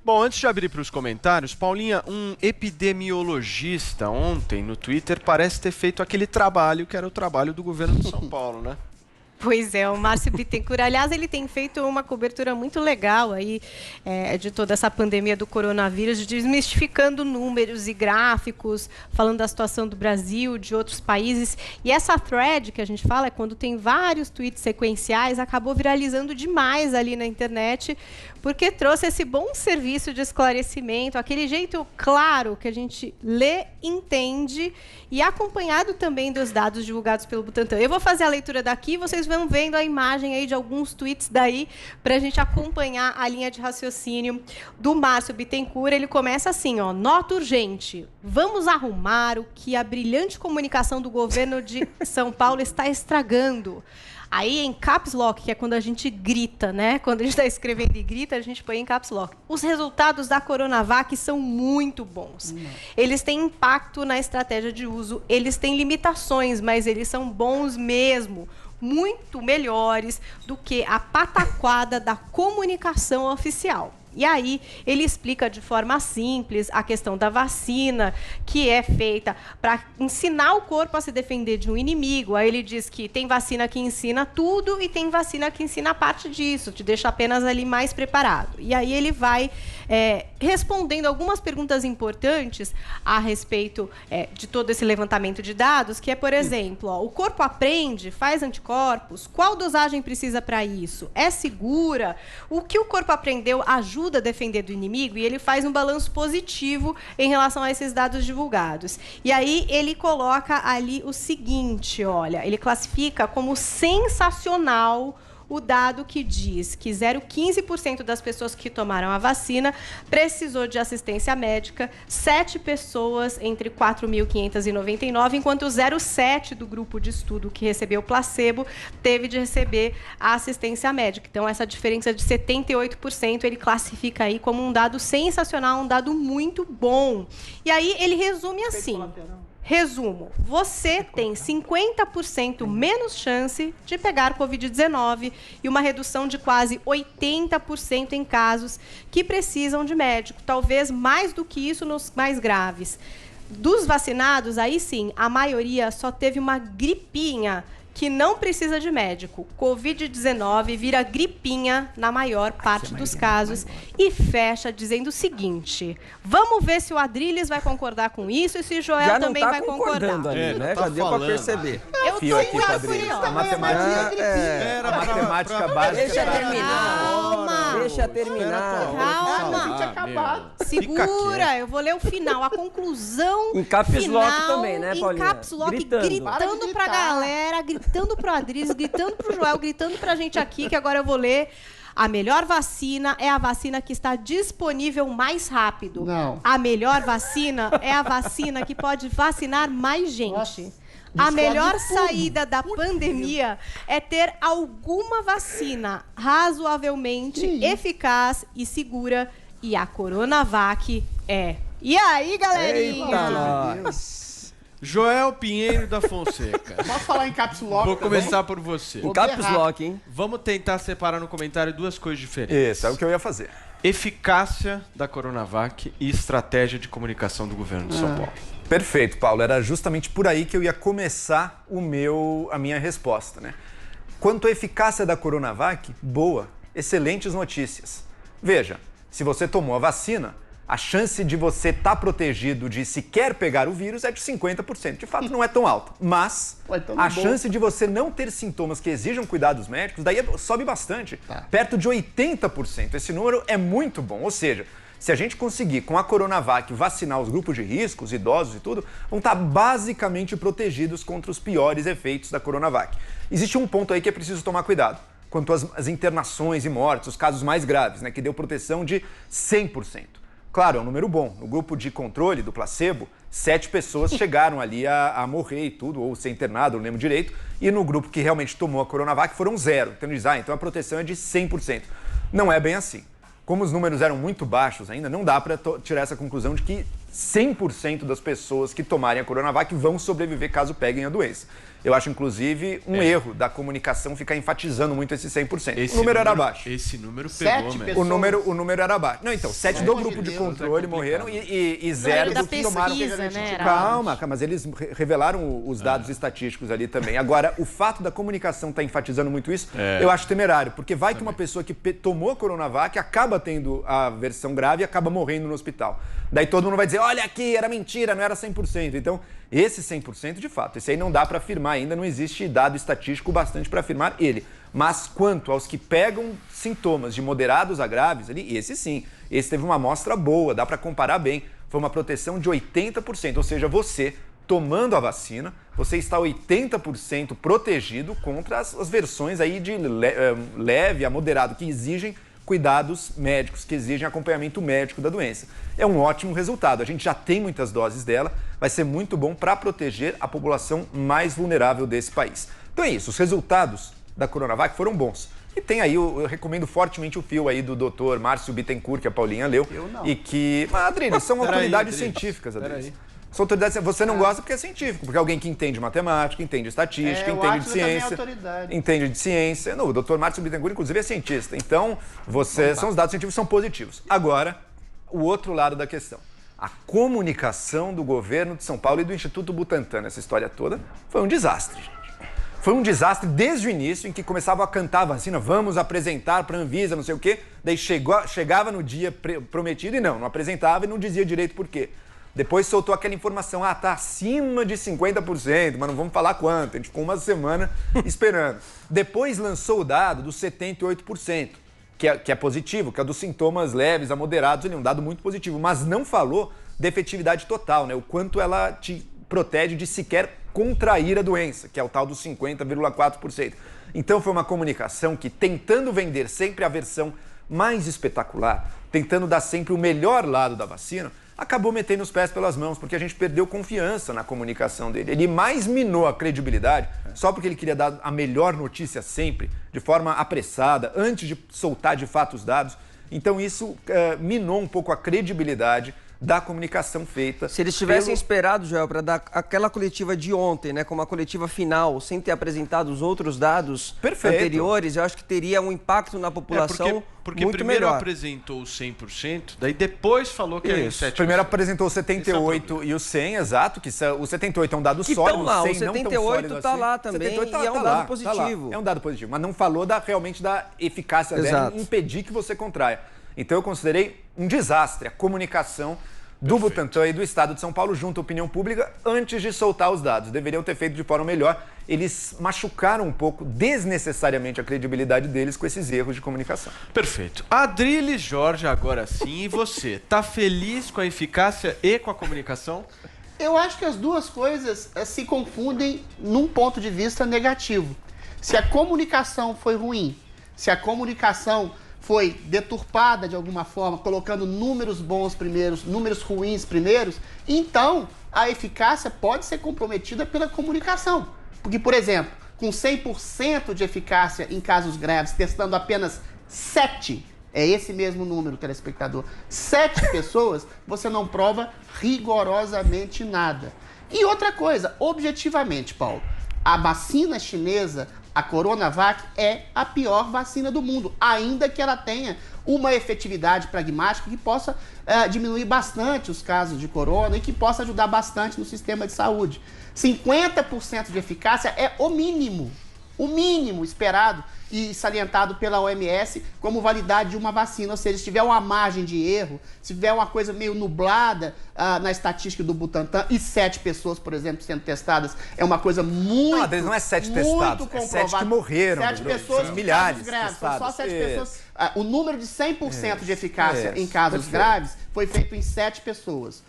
Bom, antes de abrir para os comentários, Paulinha, um epidemiologista ontem no Twitter parece ter feito aquele trabalho que era o trabalho do governo de São Paulo, né? Pois é, o Márcio Bittencourt, aliás, ele tem feito uma cobertura muito legal aí de toda essa pandemia do coronavírus, desmistificando números e gráficos, falando da situação do Brasil, de outros países. E essa thread que a gente fala é quando tem vários tweets sequenciais, acabou viralizando demais ali na internet, porque trouxe esse bom serviço de esclarecimento, aquele jeito claro que a gente lê, entende e acompanhado também dos dados divulgados pelo Butantan. Eu vou fazer a leitura daqui, vocês vão vendo a imagem aí de alguns tweets daí para a gente acompanhar a linha de raciocínio do Márcio Bittencourt. Ele começa assim, ó, nota urgente, vamos arrumar o que a brilhante comunicação do governo de São Paulo está estragando. Aí, em caps lock, que é quando a gente grita, né? Quando a gente está escrevendo e grita, a gente põe em caps lock. Os resultados da Coronavac são muito bons. Eles têm impacto na estratégia de uso, eles têm limitações, mas eles são bons mesmo. Muito melhores do que a pataquada da comunicação oficial. E aí, ele explica de forma simples a questão da vacina, que é feita para ensinar o corpo a se defender de um inimigo. Aí ele diz que tem vacina que ensina tudo e tem vacina que ensina parte disso, te deixa apenas ali mais preparado. E aí ele vai respondendo algumas perguntas importantes a respeito de todo esse levantamento de dados, que é, por exemplo, ó, o corpo aprende, faz anticorpos, qual dosagem precisa para isso? É segura? O que o corpo aprendeu ajuda a defender do inimigo? E ele faz um balanço positivo em relação a esses dados divulgados. E aí ele coloca ali o seguinte, olha, ele classifica como sensacional o dado que diz que 0,15% das pessoas que tomaram a vacina precisou de assistência médica, 7 pessoas entre 4.599, enquanto 0,7% do grupo de estudo que recebeu placebo teve de receber a assistência médica. Então, essa diferença de 78% ele classifica aí como um dado sensacional, um dado muito bom. E aí ele resume assim... Resumo, você tem 50% menos chance de pegar Covid-19 e uma redução de quase 80% em casos que precisam de médico, talvez mais do que isso nos mais graves. Dos vacinados, aí sim, a maioria só teve uma gripinha, que não precisa de médico. Covid-19 vira gripinha na maior parte dos casos e fecha dizendo o seguinte, vamos ver se o Adriles vai concordar com isso e se o Joel também vai concordar. Ali, né? Já deu para perceber. Eu tô aqui para Adriles. A matemática básica. Deixa terminar. Calma. Deixa terminar. Calma. Segura, eu vou ler o final, a conclusão em caps final, lock também, né, Paulinha? Em caps lock, gritando pra galera, gritando pro Adriles, gritando pro Joel, gritando pra gente aqui, que agora eu vou ler. A melhor vacina é a vacina que está disponível mais rápido. Não. A melhor vacina é a vacina que pode vacinar mais gente. Nossa. A melhor saída da pandemia é ter alguma vacina razoavelmente eficaz e segura. E a Coronavac é. E aí, galerinha? Eita, Joel Pinheiro da Fonseca. Posso falar em caps lock? Vou começar por você. Em caps lock, hein? Vamos tentar separar no comentário duas coisas diferentes. Isso, é o que eu ia fazer. Eficácia da Coronavac e estratégia de comunicação do governo de São Paulo. Perfeito, Paulo. Era justamente por aí que eu ia começar a minha resposta, né? Quanto à eficácia da Coronavac, boa. Excelentes notícias. Veja, se você tomou a vacina, a chance de você estar protegido de sequer pegar o vírus é de 50%. De fato, não é tão alta. Mas a chance de você não ter sintomas que exijam cuidados médicos, daí sobe bastante. Perto de 80%. Esse número é muito bom. Ou seja, se a gente conseguir, com a Coronavac, vacinar os grupos de risco, os idosos e tudo, vão estar basicamente protegidos contra os piores efeitos da Coronavac. Existe um ponto aí que é preciso tomar cuidado. Quanto às internações e mortes, os casos mais graves, né, que deu proteção de 100%. Claro, é um número bom. No grupo de controle do placebo, 7 pessoas chegaram ali a morrer e tudo, ou ser internado, não lembro direito. E no grupo que realmente tomou a Coronavac foram 0. Então eles então a proteção é de 100%. Não é bem assim. Como os números eram muito baixos ainda, não dá para tirar essa conclusão de que 100% das pessoas que tomarem a Coronavac vão sobreviver caso peguem a doença. Eu acho, inclusive, um erro da comunicação ficar enfatizando muito esse 100%. O número era baixo. Esse número pegou, mesmo. O número era baixo. Não, então, 7 do grupo de controle morreram e 0 do que tomaram. Né? Calma, mas eles revelaram os dados estatísticos ali também. Agora, o fato da comunicação estar enfatizando muito isso, eu acho temerário, porque vai que uma pessoa que tomou a Coronavac acaba tendo a versão grave e acaba morrendo no hospital. Daí todo mundo vai dizer, olha aqui, era mentira, não era 100%. Então, esse 100%, de fato, esse aí não dá para afirmar ainda, não existe dado estatístico bastante para afirmar ele. Mas quanto aos que pegam sintomas de moderados a graves, ali, esse sim, esse teve uma amostra boa, dá para comparar bem. Foi uma proteção de 80%, ou seja, você tomando a vacina, você está 80% protegido contra as versões aí de leve a moderado, que exigem cuidados médicos, que exigem acompanhamento médico da doença. É um ótimo resultado. A gente já tem muitas doses dela, vai ser muito bom para proteger a população mais vulnerável desse país. Então é isso, os resultados da Coronavac foram bons. E tem aí, eu recomendo fortemente o fio aí do Dr. Márcio Bittencourt, que a Paulinha leu. Eu não. E que... Mas, Adriles, são autoridades científicas, Adriles. São autoridades, você não gosta porque é científico, porque é alguém que entende matemática, entende estatística, entende de ciência. Entende de ciência. Não, o Dr. Márcio Bittencourt, inclusive, é cientista. Então, são os dados científicos são positivos. Agora, o outro lado da questão. A comunicação do governo de São Paulo e do Instituto Butantan nessa história toda foi um desastre, gente. Foi um desastre desde o início, em que começava a cantar a vacina, vamos apresentar para a Anvisa, não sei o quê. Daí chegava no dia prometido e não apresentava e não dizia direito por quê. Depois soltou aquela informação, tá acima de 50%, mas não vamos falar quanto. A gente ficou uma semana esperando. Depois lançou o dado dos 78%, que é positivo, que é dos sintomas leves a moderados, ele é um dado muito positivo, mas não falou da efetividade total, né? O quanto ela te protege de sequer contrair a doença, que é o tal dos 50,4%. Então foi uma comunicação que, tentando vender sempre a versão mais espetacular, tentando dar sempre o melhor lado da vacina, acabou metendo os pés pelas mãos, porque a gente perdeu confiança na comunicação dele. Ele mais minou a credibilidade só porque ele queria dar a melhor notícia sempre, de forma apressada, antes de soltar de fato os dados. Então isso minou um pouco a credibilidade da comunicação feita. Se eles tivessem esperado, Joel, para dar aquela coletiva de ontem, né, como a coletiva final, sem ter apresentado os outros dados anteriores, eu acho que teria um impacto na população porque muito primeiro melhor. Apresentou o 100%, daí depois falou que era em 7%. Primeiro apresentou o 78 e o 100, exato, que o 78 é um dado sólido, lá, o 100 o 78 não tão sólido está assim. lá também, e é um dado positivo. É um dado positivo, mas não falou realmente da eficácia dela em impedir que você contraia. Então eu considerei um desastre a comunicação do Butantan e do Estado de São Paulo junto à opinião pública antes de soltar os dados. Deveriam ter feito de forma melhor. Eles machucaram um pouco desnecessariamente a credibilidade deles com esses erros de comunicação. Perfeito. Adriles Jorge, agora sim. E você? Tá feliz com a eficácia e com a comunicação? Eu acho que as duas coisas se confundem num ponto de vista negativo. Se a comunicação foi ruim, se a comunicação foi deturpada de alguma forma, colocando números bons primeiros, números ruins primeiros, então a eficácia pode ser comprometida pela comunicação. Porque, por exemplo, com 100% de eficácia em casos graves, testando apenas 7, é esse mesmo número, telespectador, 7 pessoas, você não prova rigorosamente nada. E outra coisa, objetivamente, Paulo, a vacina chinesa, a Coronavac, é a pior vacina do mundo, ainda que ela tenha uma efetividade pragmática que possa diminuir bastante os casos de corona e que possa ajudar bastante no sistema de saúde. 50% de eficácia é o mínimo esperado e salientado pela OMS como validade de uma vacina. Ou seja, se tiver uma margem de erro, se tiver uma coisa meio nublada na estatística do Butantan e 7 pessoas, por exemplo, sendo testadas, é uma coisa muito... Não é 7 testados, é 7 que morreram. 7 pessoas, milhares graves, são só 7 pessoas. O número de 100% de eficácia em casos graves foi feito em 7 pessoas.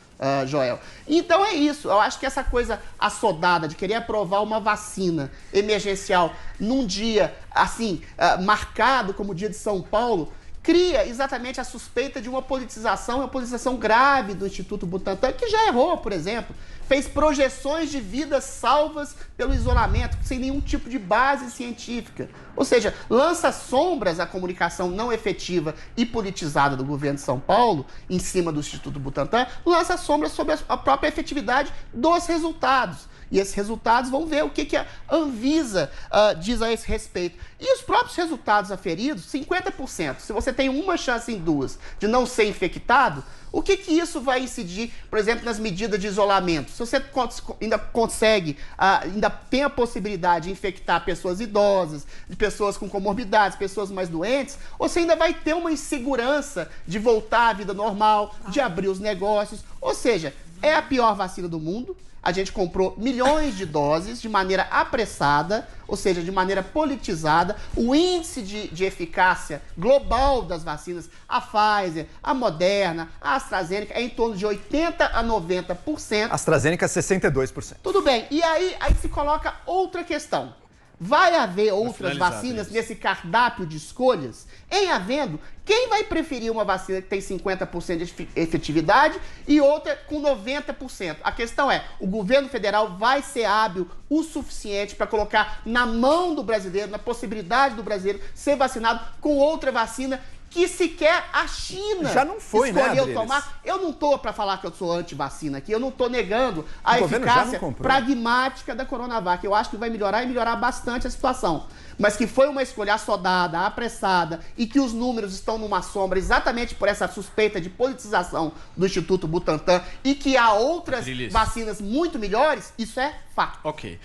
Joel. Então é isso, eu acho que essa coisa assodada de querer aprovar uma vacina emergencial num dia assim, marcado como o dia de São Paulo, cria exatamente a suspeita de uma politização grave do Instituto Butantan, que já errou, por exemplo, fez projeções de vidas salvas pelo isolamento, sem nenhum tipo de base científica. Ou seja, lança sombras à comunicação não efetiva e politizada do governo de São Paulo, em cima do Instituto Butantan, lança sombras sobre a própria efetividade dos resultados. E esses resultados vão ver o que a Anvisa diz a esse respeito. E os próprios resultados aferidos, 50%. Se você tem uma chance em 2 de não ser infectado, o que isso vai incidir, por exemplo, nas medidas de isolamento? Se você ainda consegue, ainda tem a possibilidade de infectar pessoas idosas, de pessoas com comorbidades, pessoas mais doentes, você ainda vai ter uma insegurança de voltar à vida normal, de abrir os negócios. Ou seja, é a pior vacina do mundo. A gente comprou milhões de doses de maneira apressada, ou seja, de maneira politizada. O índice de eficácia global das vacinas, a Pfizer, a Moderna, a AstraZeneca, é em torno de 80% a 90%. AstraZeneca, 62%. Tudo bem. E aí se coloca outra questão. Vai haver outras vacinas nesse cardápio de escolhas? Em havendo, quem vai preferir uma vacina que tem 50% de efetividade e outra com 90%? A questão é, o governo federal vai ser hábil o suficiente para colocar na mão do brasileiro, na possibilidade do brasileiro ser vacinado com outra vacina que sequer a China já não foi, escolheu né, tomar. Eu não estou para falar que eu sou anti-vacina aqui, eu não estou negando a eficácia pragmática da Coronavac. Eu acho que vai melhorar e melhorar bastante a situação. Mas que foi uma escolha assodada, apressada e que os números estão numa sombra exatamente por essa suspeita de politização do Instituto Butantan e que há outras vacinas muito melhores, isso é fato. Ok.